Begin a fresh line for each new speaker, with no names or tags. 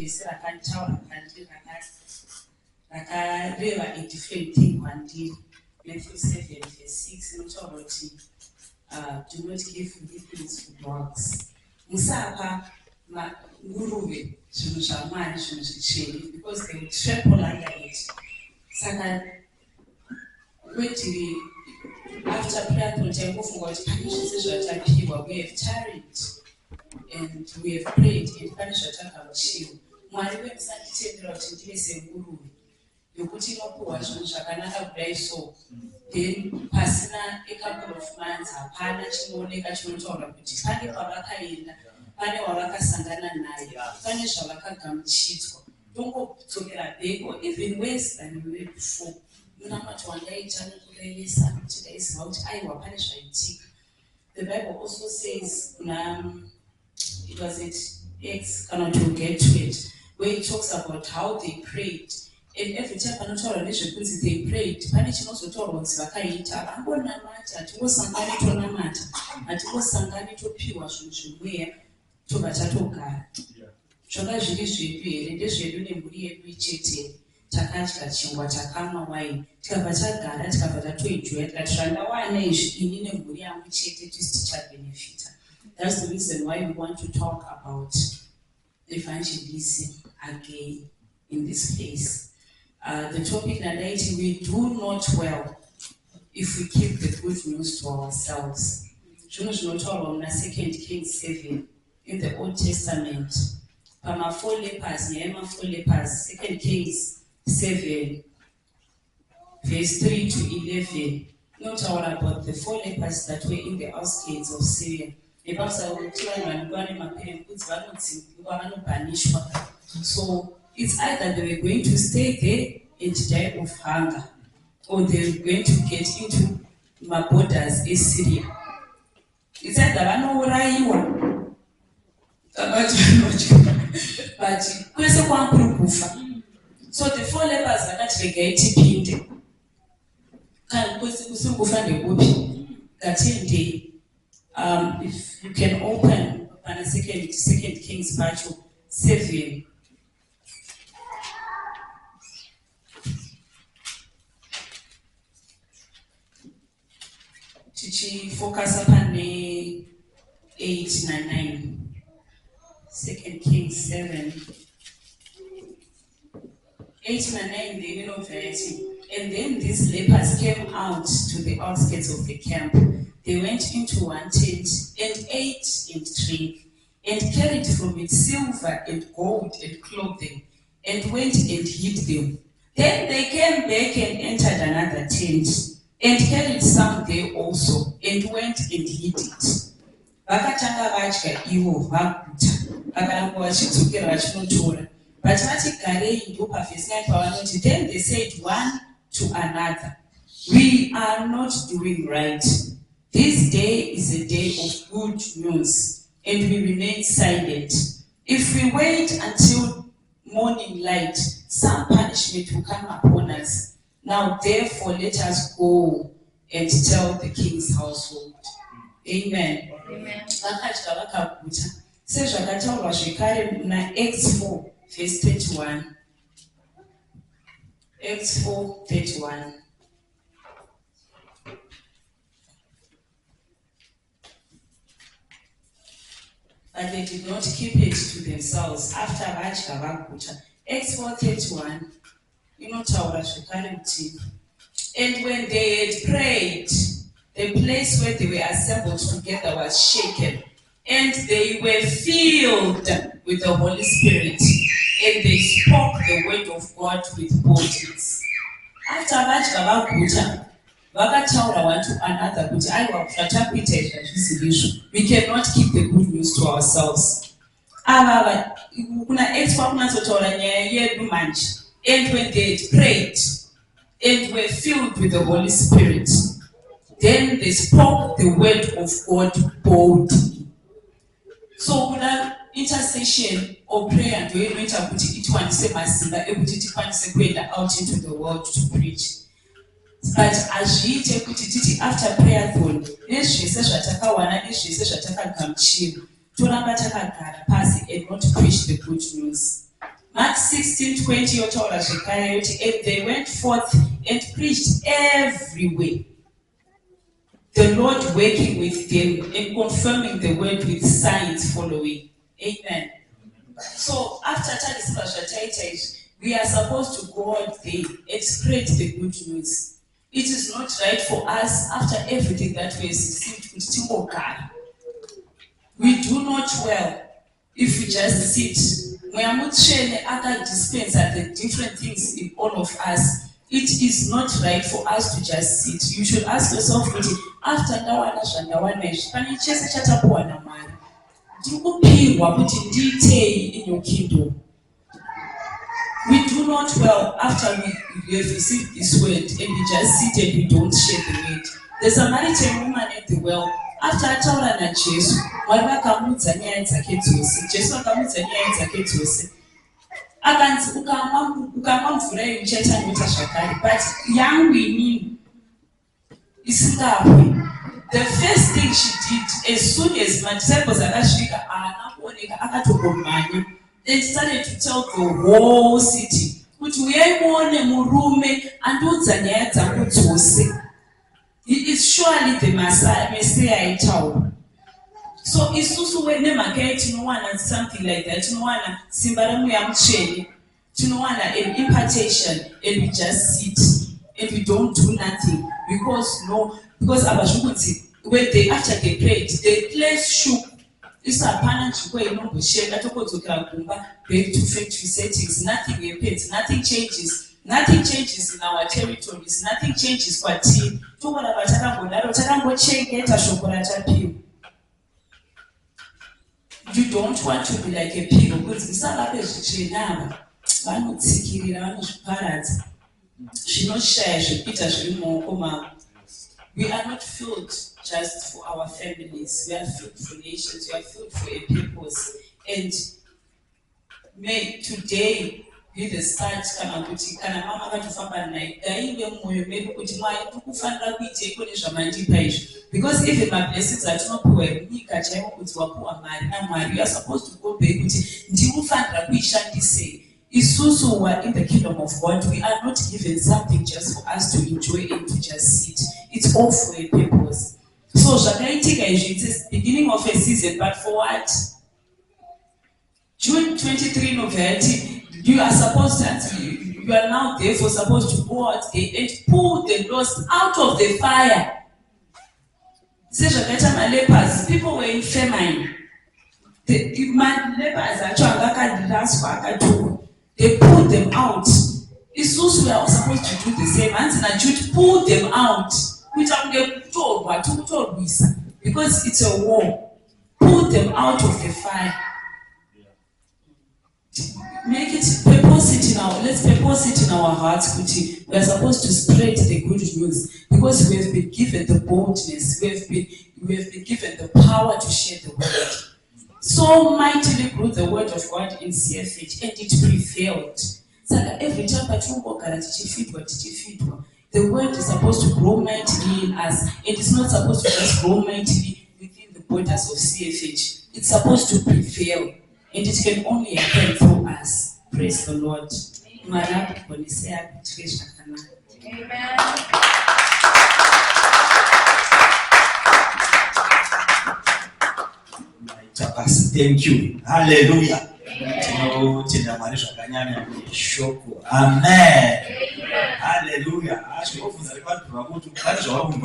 vhesi rakataura kwandiri rakareva a different thing kwandiri. Matthew 7 verse 6 inotaura kuti do not give things to dogs. Musapa nguruve zvinhu zvaMwari, zvinhu zvitsvene, because they will trample under it. Saka kwetiri after prayer tinotangofunga kuti pane zvese zvatapiwa, we have tarried and we have prayed and pane zvatagamuchiwa. Mwari wemusanditendera kuti ndive senguruve yokuti inopuhwa zvinhu zvakanaka kudai so, then pasina a couple of months hapana chinooneka chinotaura kuti pane pavakaenda, pane wavakasangana naye, pane zvavakagamuchitwa. Tongodzokera back or even worse than we were before. Munamati wandaita nokurevesa kuti ndaiziva kuti aiwa pane zvaitika. The Bible also says it was at Acts, cannot to get to it, where it talks about how they prayed. And every time panotaura nezvekunzi they prayed, pane chinozotaurwa kuti vakaita vangonamata, hatingosangani tonamata, hatingosangani topiwa zvinhu zvemweya tobva tatogara. Zvanga zviri zvedu here, ndezvedu nemhuri yedu chete. Takadya chingwa, takamwa waini, tikabva tagara, tikabva tatoenjoya, tikati zvandawana izvi ini nemhuri yangu chete tisi tichabenefita. That's the reason why we want to talk about evangelism again in this place. The topic that we do not well if we keep the good news to ourselves. Zvino zvinotaurwa muna 2 Kings 7 in the Old Testament. Pama 4 lepers, nyaya 4 lepers, 2 Kings 7 verse 3 to 11. Notaura about the 4 lepers that were in the outskirts of Syria. So it's either they were going to stay there and die of hunger, or they were going to get into my borders in Syria. It's either vanouraiwa, but kwese kwankuru kufa. So the 4 lepers vakatirega itipinde. Kana kwese kusiri kufa ndekupi ngatiendei. If you can open on second Kings Pacho 7. Tichi focus upon the 8 and 9. 2 Kings 7. 8 and 9, they will not variety. And then these lepers came out to the outskirts of the camp. They went into one tent and ate and drank, and carried from it silver and gold and clothing, and went and hid them. Then they came back and entered another tent, and carried some there also, and went and hid it. Vakatanga vadya ivo vaguta, vakaramba vachidzokera vachinotora. But vati garei ndo pavhesi 9 pavanoti, then they said one to another, we are not doing right. This day is a day of good news, and we remain silent. If we wait until morning light, some punishment will come upon us. Now therefore let us go and tell the king's household. Amen. Amen. Sezvakataurwa zvekare muna Acts 4 verse 31. Acts 4:31. But they did not keep it to themselves after vadya vaguta. Acts 4:31 inotaura zvekare kuti, and when they had prayed, the place where they were assembled together was shaken, and they were filled with the Holy Spirit, and they spoke the word of God with boldness. After vadya vaguta, vakataura one to another kuti aiwa zvatakuita izvi izvo. We cannot keep the good news to ourselves. Ava kuna Acts kwakunatsotaura nyaya yedu manje. And when they had prayed and were filled with the Holy Spirit, then they spoke the word of God boldly. So kuna intercession or prayer ndio inoita kuti itwanise masimba ekuti tikwanise kuenda out into the world to preach. But azviite kuti titi after prayer-thon, nezvese zvatakawana nezvese zvatakagamchira, toramba takagara pasi and not preach the good news. Mark 16:20 yotaura zvekare yoti, and they went forth and preached everywhere, the Lord working with them and confirming the word with signs following. Amen. So after we are supposed to go out there and spread the good news. It is not right for us, after everything that we have received, we do not well if we just sit. We are not sharing other dispense at the different things in all of us. It is not right for us to just sit. You should ask yourself, after in your kingdom. We do not well after we have received this word and we just sit and we don't share the word. The Samaritan woman at the well, after ataura na Jesu, wakamudza nyaya dzake dzose. Jesu akamudza nyaya dzake dzose. Akanzi ukamwa mvura iyi uchaita nyota zvakare, but yangu inini isingapwi. The first thing she did, as soon as my disciples akasvika, akatogomhanya and started to tell the whole city kuti uyai muone murume andiudza nyaya dzangu dzose. He is surely the Messiah aitaura. So isusu nemhaka tinowana something like that, tinowana simba remweya mutsvene, tinowana an impartation, and we just sit and we don't do nothing because abazvukunzi when they actually prayed, the place shook. Isapana nchikwe inombosheka tokodzokera kumba, back to factory settings. Nothing happens, nothing changes. Nothing changes in our territories, nothing changes kwa team. Tokona vatakambodaro takambochengeta shoko rachapiwa. You don't want to be like a pig because visavape zvichenava vanotsikirira vanozviparadza zvinoshaya zvekuita zviri mumaoko mavo. We are not filled just for our families. We are filled for nations. We are filled for a purpose. And may today be the start. Kana mama vatofamba naye ngaive mumwoyo medu kuti Mwari tikufanira kuitei kune zvamandipa izvi. Because even my blessings atinopiwa munyika chaivo kuti wapiwa mari naMwari, you are supposed to go back kuti ndikufanira kuishandisei. Isusu who are in the kingdom of God, we are not given something just for us to enjoy and to just sit. It's all for a purpose. So zvakaitika izvi, it's the beginning of a season, but for what? June 23 November, you are supposed to, you are now therefore supposed to go out there and pull the lost out of the fire. Say zvakaita lepers, people were in famine. The lepers actually they pulled them out. Isusu we are supposed to do the same. And Jude pulled them out. Because it's a war. Pull them out of the fire. Make it purpose it in our, let's purpose it in our hearts. We are supposed to spread the good news because we have been given the boldness, we have been given the power to share the word. So mightily grew the word of God in CFH, and it prevailed. So every time the word is supposed to grow mightily in us. It is not supposed to just grow mightily within the borders of CFH. It's supposed to prevail, and it can only happen through us. Praise the Lord. Amen.
Thank you. Hallelujah. Tinotenda Mwari zvakanyanya shoko. Amen. Hallelujah. Ashobofudza vantu vakuti pane zvavari